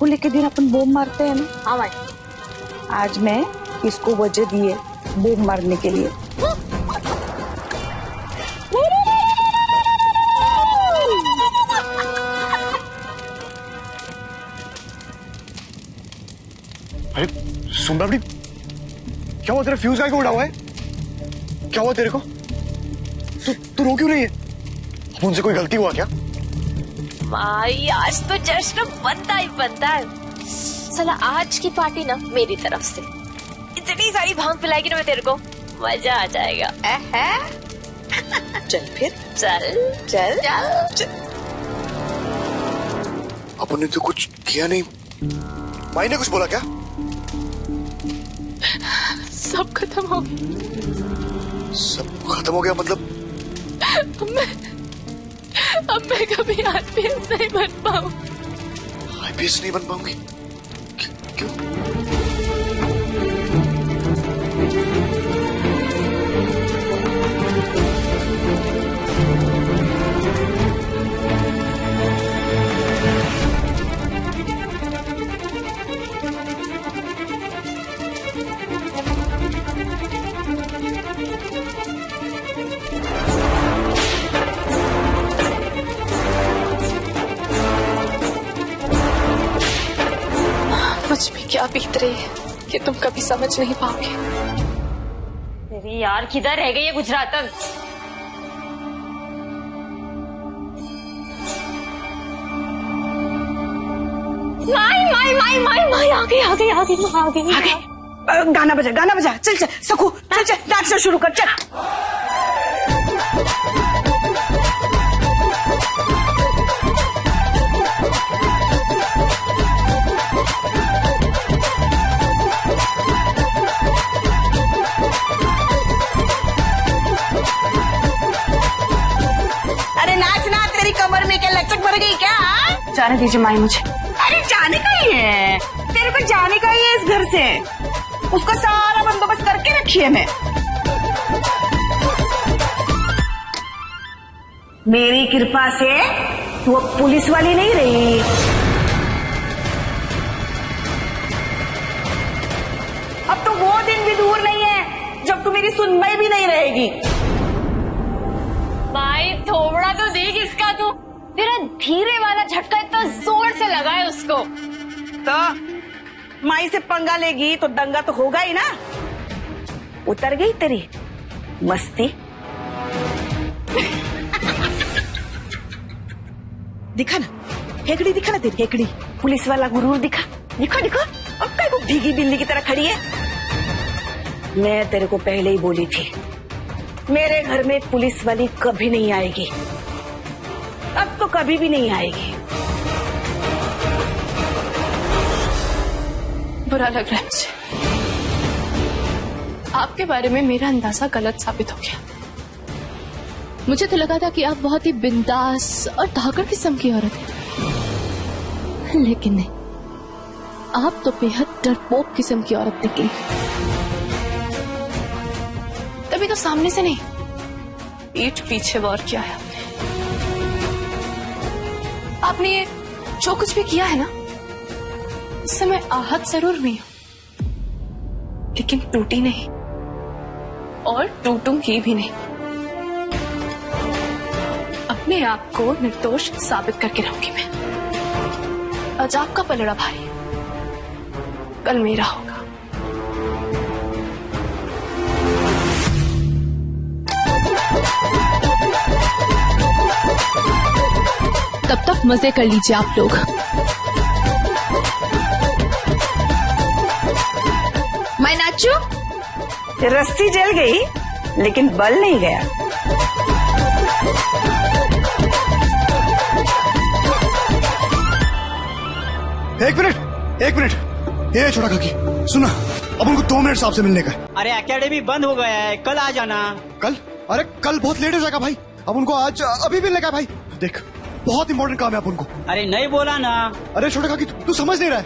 होली के दिन अपन बम मारते हैं ना। हाँ भाई। आज मैं इसको वजह दी है बम मारने के लिए। अरे सुन बाबड़ी, क्या हुआ तेरा फ्यूज का उड़ा हुआ है? क्या हुआ तेरे को? तू रो क्यों रही है? मुझसे कोई गलती हुआ क्या? भाई आज तो जश्न बनता ही बनता है। साला आज की पार्टी ना मेरी तरफ से इतनी सारी भांग पिलाएगी ना मैं तेरे को, मजा आ जाएगा। चल फिर चल चल चल। अपन ने तो कुछ किया नहीं। माई ने कुछ बोला क्या? सब खत्म हो गया। सब खत्म हो गया मतलब? अब मैं कभी आईपीएस नहीं बन पाऊँ। आईपीएस नहीं बन पाऊंगी? क्यों? मुझ में क्या बीत रही है कि तुम कभी समझ नहीं पाओगे। तेरी यार किधर रह गई है गुजरातन? माई माई माई माई माई आ गई आ गई आ गई आ गई। गाना बजा। चल चल सकू, चल चल नाचना शुरू कर चल। अरे नाच ना, तेरी कमर में क्या लचक भर गई क्या? जाने दीजिए माई मुझे। अरे जाने का ही है, तेरे को जाने का ही है इस घर से। उसका सारा बंदोबस्त करके रखी है मैं। मेरी कृपा से वो पुलिस वाली नहीं रही। अब तो वो दिन भी दूर नहीं है जब तू मेरी सुनवाई भी नहीं रहेगी। भाई थोड़ा तो देख इसका, तू तेरा धीरे वाला झटका इतना जोर से लगा है उसको। तो माई से पंगा लेगी तो दंगा तो होगा ही ना। उतर गई तेरी मस्ती। दिखा ना हेकड़ी, दिखा ना तेरी हेकड़ी। पुलिस वाला गुरूर दिखा, दिखो दिखो। अब क्या को भीगी बिल्ली की तरह खड़ी है? मैं तेरे को पहले ही बोली थी, मेरे घर में पुलिस वाली कभी नहीं आएगी। अब तो कभी भी नहीं आएगी। बुरा लग रहा है मुझे। आपके बारे में मेरा अंदाजा गलत साबित हो गया। मुझे तो लगा था कि आप बहुत ही बिंदास और धाकड़ किस्म की औरत हैं, लेकिन नहीं, आप तो बेहद डरपोक किस्म की औरत निकली। तभी तो सामने से नहीं, पीठ पीछे वार किया है आपने। ये जो कुछ भी किया है ना, उससे मैं आहत जरूर हुई हूं, लेकिन टूटी नहीं और टूटूंगी भी नहीं। अपने आप को निर्दोष साबित करके रहूंगी मैं। आज आपका पलड़ा भारी, कल मेरा होगा। तब तक मजे कर लीजिए आप लोग। मैं नाचू? रस्सी जल गई लेकिन बल नहीं गया। एक मिनट, ये छोटा काकी सुना, अब उनको 2 मिनट साहब से मिलने का है। अरे एकेडमी बंद हो गया है, कल आ जाना। कल? अरे कल बहुत लेट हो जाएगा भाई। अब उनको आज अभी मिलने का है भाई। देख बहुत इंपॉर्टेंट काम है अब उनको। अरे नहीं बोला ना। अरे छोटा काकी तू समझ नहीं रहा है।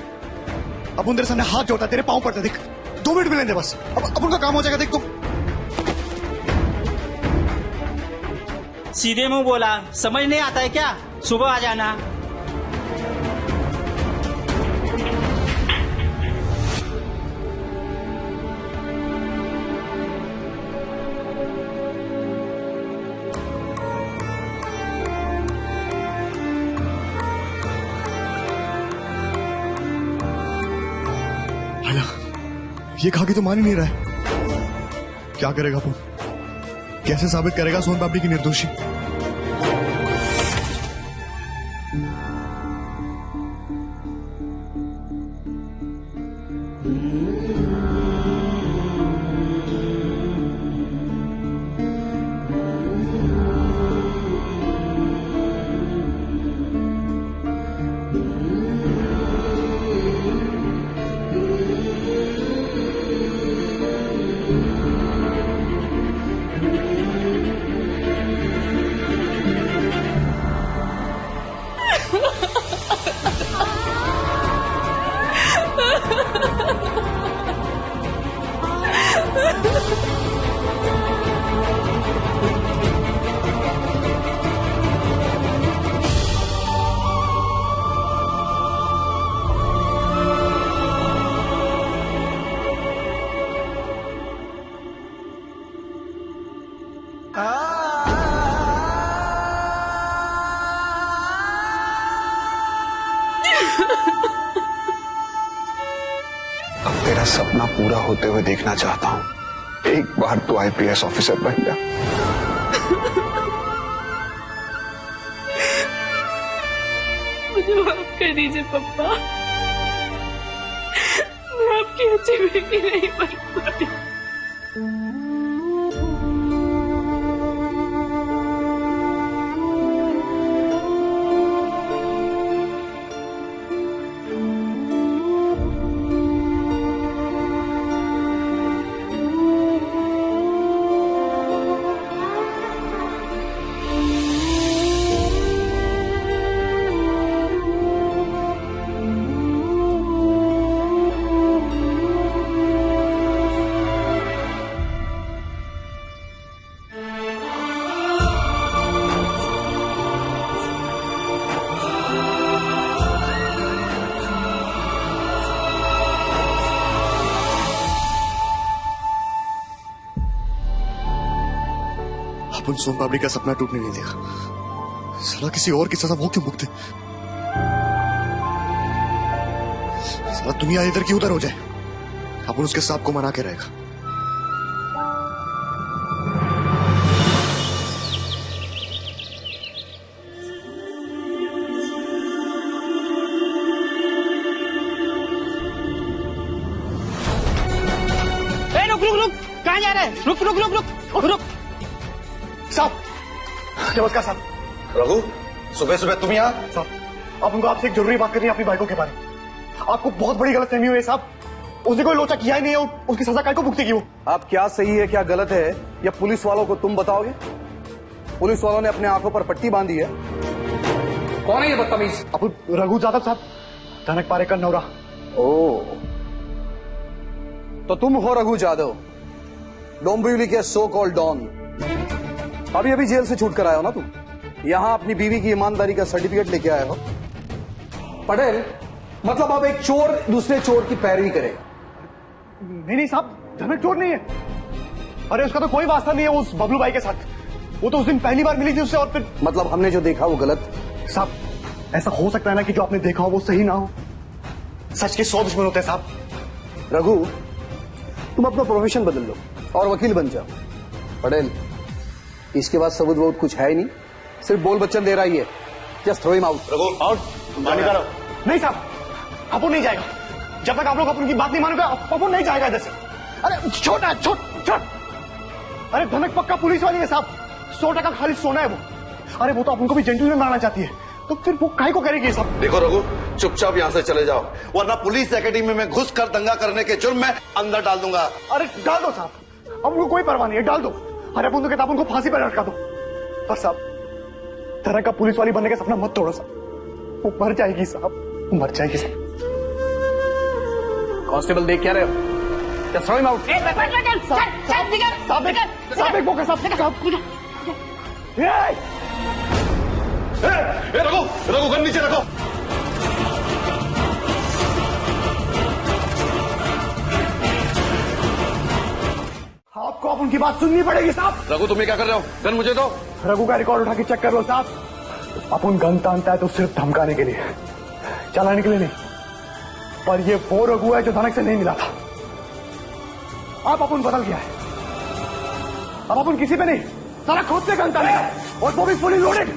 अब उन तेरे सामने हाथ जोड़ता है, तेरे पाँव पड़ता है। देख 2 मिनट मिलेंगे बस, अब उनका काम हो जाएगा। देख तुम सीधे मुंह बोला, समझ नहीं आता है क्या? सुबह आ जाना। ये खा के तो मान ही नहीं रहा है। क्या करेगा अपन? कैसे साबित करेगा सोन पापड़ी की निर्दोषी? अब तेरा सपना पूरा होते हुए देखना चाहता हूं। एक बार तो आईपीएस ऑफिसर बन जा। मुझे माफ कर दीजिए पापा, मैं आपकी अच्छी बेटी नहीं बन पाई। अपन सोन पापड़ी का सपना टूटने नहीं देगा। साला किसी और की सजा वो क्यों भुगते? साला दुनिया इधर की उधर हो जाए, अपन उसके सांप को मना के रहेगा। रुक रुक रुक, कहाँ जा रहा है? रुक रुक रुक रुक रुक। साहब, नमस्कार साहब। रघु, सुबह सुबह तुम यहाँ? साहब, आप उनको आपसे एक जरूरी बात करनी है अपनी बाइकों के बारे में। आपको बहुत बड़ी गलतफहमी हुई है साहब। उसने कोई लोचा किया ही नहीं है और उसकी सजा काय को भुगतेगी वो। आप क्या सही है क्या गलत है या पुलिस वालों को तुम बताओगे? पुलिस वालों ने अपने आंखों पर पट्टी बांधी है। कौन है ये बदतमीज? अब रघु यादव साहब, धनक पारेकर नौरा। ओ, तो तुम हो रघु यादव, डोंबिवली के सो कॉल्ड डॉन। अभी अभी जेल से छूट कर आए हो ना तुम? यहां अपनी बीवी की ईमानदारी का सर्टिफिकेट लेके आए हो। पटेल, मतलब अब एक चोर दूसरे चोर की पैरवी करेगा? नहीं साहब, धनक चोर नहीं है। अरे उसका तो कोई वास्ता नहीं है उस बबलू भाई के साथ। वो तो उस दिन पहली बार मिली थी उससे और फिर। मतलब हमने जो देखा वो गलत? साहब, ऐसा हो सकता है ना कि जो आपने देखा हो वो सही ना हो। सच के 100 दुश्मन होते हैं साहब। रघु, तुम अपना प्रोफेशन बदल लो और वकील बन जाओ। पटेल, इसके बाद सबूत बहुत कुछ है ही नहीं, सिर्फ बोल बच्चन दे रहा ही है। Just throw him out. Raghu, out. नहीं साहब, अपन नहीं जाएगा। जब तक आप लोग अपन की बात नहीं मानोगे अपन नहीं जाएगा इधर से। अरे छोटा छोट छोट। अरे धनक पक्का पुलिस वाली है साहब, 100% खाली सोना है वो। अरे वो तो अपन को भी जेंटलमैन बनाना चाहती है, तो फिर वो काहे को करेगी साहब? देखो रघु, चुपचाप यहाँ से चले जाओ, वरना पुलिस एकेडमी में घुस कर दंगा करने के जुर्म में अंदर डाल दूंगा। अरे डाल दो साहब, अब उनको कोई परवाह नहीं है, डाल दो। अरे अपन तो कहता उनको फांसी पर लटका दो। पर साहब, धनक का पुलिस वाली बनने का सपना मत तोड़ो साहब। वो मर जाएगी साहब, मर जाएगी साहब। कांस्टेबल देख क्या रहे हो? Just throw him out. साहब एक मौका साहब। रघु, रघु गन नीचे रखो। आपको अब उनकी बात सुननी पड़ेगी साहब। रघु, तुम्हें क्या कर रहे हो? गन मुझे दो। रघु का रिकॉर्ड उठा के चेक कर लो साहब। अपन गन तानता है तो सिर्फ धमकाने के लिए, चलाने के लिए नहीं। पर ये वो रघु है जो धनक से नहीं मिला था। अब अपन बदल गया है। अब अपन किसी पे नहीं, सारा खुद पे गन चलेगा, और वो भी फुली लोडेड।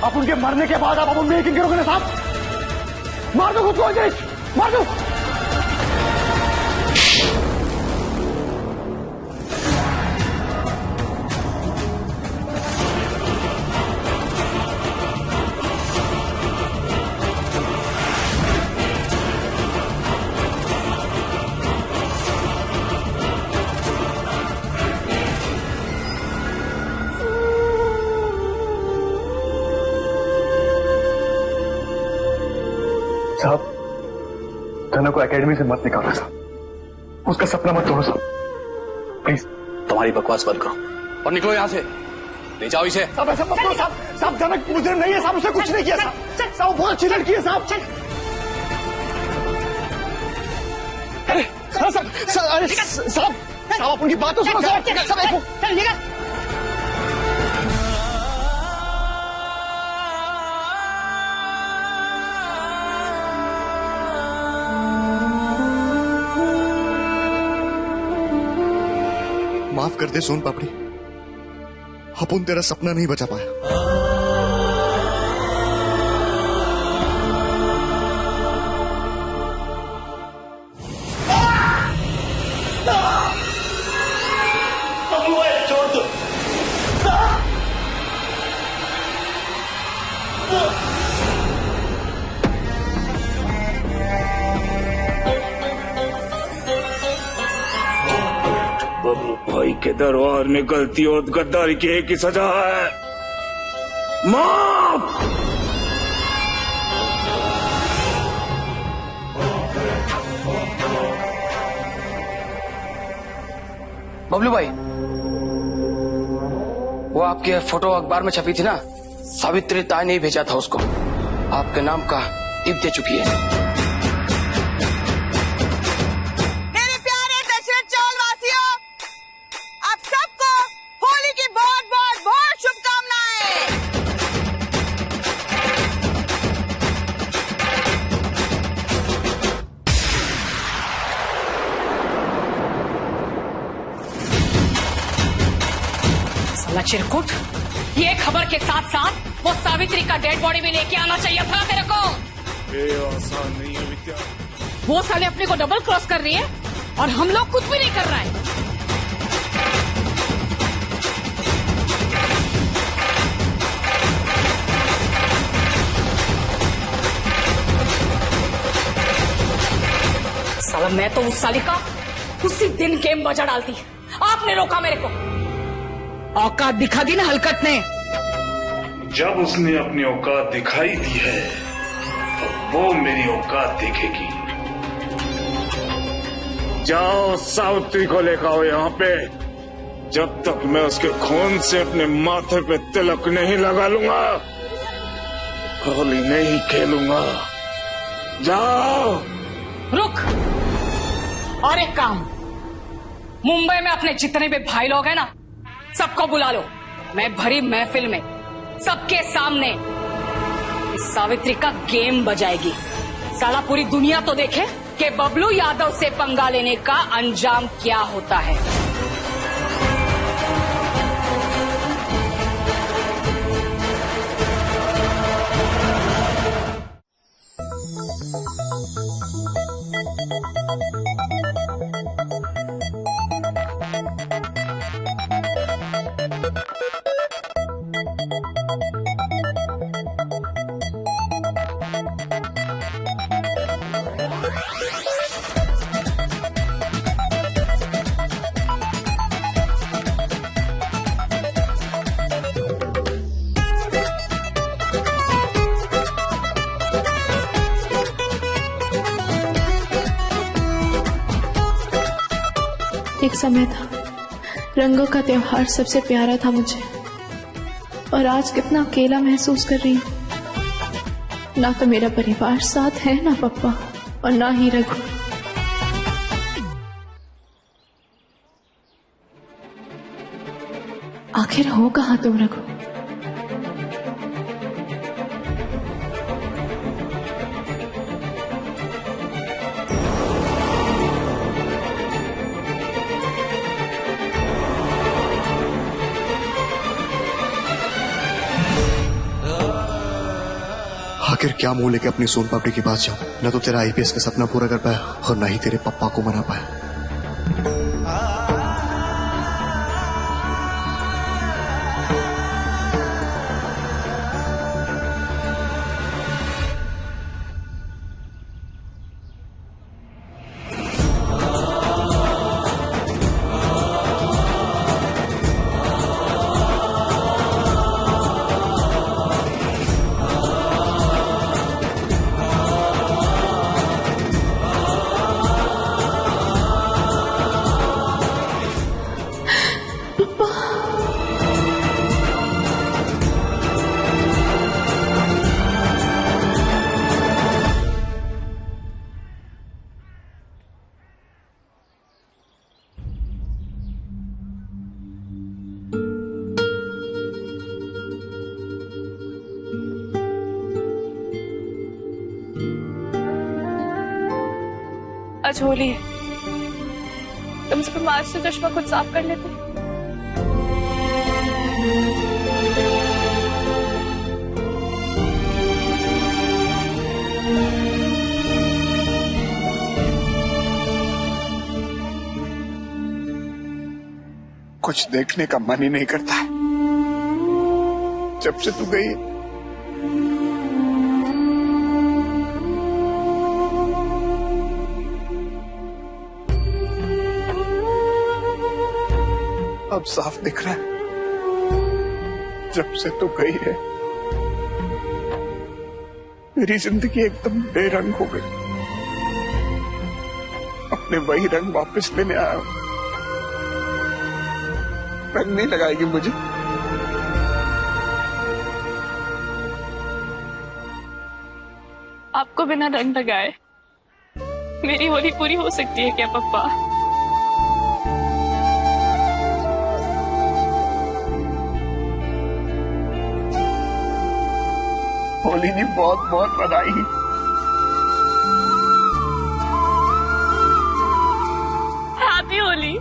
अपन के मरने के बाद आप अपन मेकिंग करोगे ना साहब? मार दो खुद को अंजलि, मार दो। साहब, धना को एकेडमी से मत निकालो साहब, उसका सपना मत तोड़ो साहब, प्लीज। तुम्हारी बकवास बंद करो और निकलो यहाँ से, ले जाओ इसे। साहब ऐसा मत करो साहब, साहब धनक मुजरिम नहीं है साहब, उसने कुछ नहीं किया साहब, साहब बहुत अच्छी लड़की है साहब। अरे साहब, अरे साहब, साहब अपन की बात तो सुनो साहब, चल निकल। माफ कर दे सोन पापड़ी, अपन तेरा सपना नहीं बचा पाया। छोड़ दो। बबलू भाई के दरबार में गलती और गद्दारी की एक ही सजा है, माफ। बबलू भाई, वो आपके फोटो अखबार में छपी थी ना, सावित्री ताई ने भेजा था उसको, आपके नाम का टिप दे चुकी है। चिरकुट, ये खबर के साथ साथ वो सावित्री का डेड बॉडी भी लेके आना चाहिए था तेरे को। ये आसान नहीं है विद्या। वो साले अपने को डबल क्रॉस कर रही है और हम लोग कुछ भी नहीं कर रहे हैं। साला मैं तो उस साली का उसी दिन गेम बजा डालती, आपने रोका मेरे को। औकात दिखा दी ना हलकत ने। जब उसने अपनी औकात दिखाई दी है तो वो मेरी औकात देखेगी। जाओ सावित्री को लेकर आओ यहाँ पे, जब तक मैं उसके खून से अपने माथे पे तिलक नहीं लगा लूंगा होली नहीं खेलूंगा। जाओ। रुक, और एक काम, मुंबई में अपने जितने भी भाई लोग हैं ना, सबको बुला लो। मैं भरी महफिल में सबके सामने इस सावित्री का गेम बजाएगी। साला पूरी दुनिया तो देखे कि बबलू यादव से पंगा लेने का अंजाम क्या होता है। एक समय था, रंगों का त्योहार सबसे प्यारा था मुझे, और आज कितना अकेला महसूस कर रही हूँ। ना तो मेरा परिवार साथ है, ना पप्पा, और ना ही रघु। आखिर हो कहाँ तुम रघु? आखिर क्या मुंह लेके अपनी सोन पापड़ी के पास जाऊं? न तो तेरा आईपीएस का सपना पूरा कर पाया और न ही तेरे पप्पा को मना पाया। आज होली है, कम से कम आज से चश्मा खुद साफ कर लेते। कुछ देखने का मन ही नहीं करता है जब से तू गई। अब साफ दिख रहा है जब से तू गई है मेरी जिंदगी एकदम बेरंग हो गई। अपने वही रंग वापस लेने आया हूं। रंग नहीं लगाएगी मुझे? आपको बिना रंग लगाए मेरी होली पूरी हो सकती है क्या पप्पा? होली की बहुत बहुत बधाई। हैप्पी होली।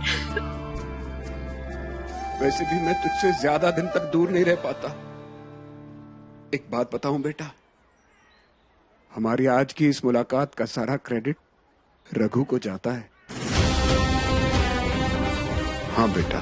वैसे भी मैं तुझसे ज्यादा दिन तक दूर नहीं रह पाता। एक बात बताऊं बेटा, हमारी आज की इस मुलाकात का सारा क्रेडिट रघु को जाता है। हाँ बेटा,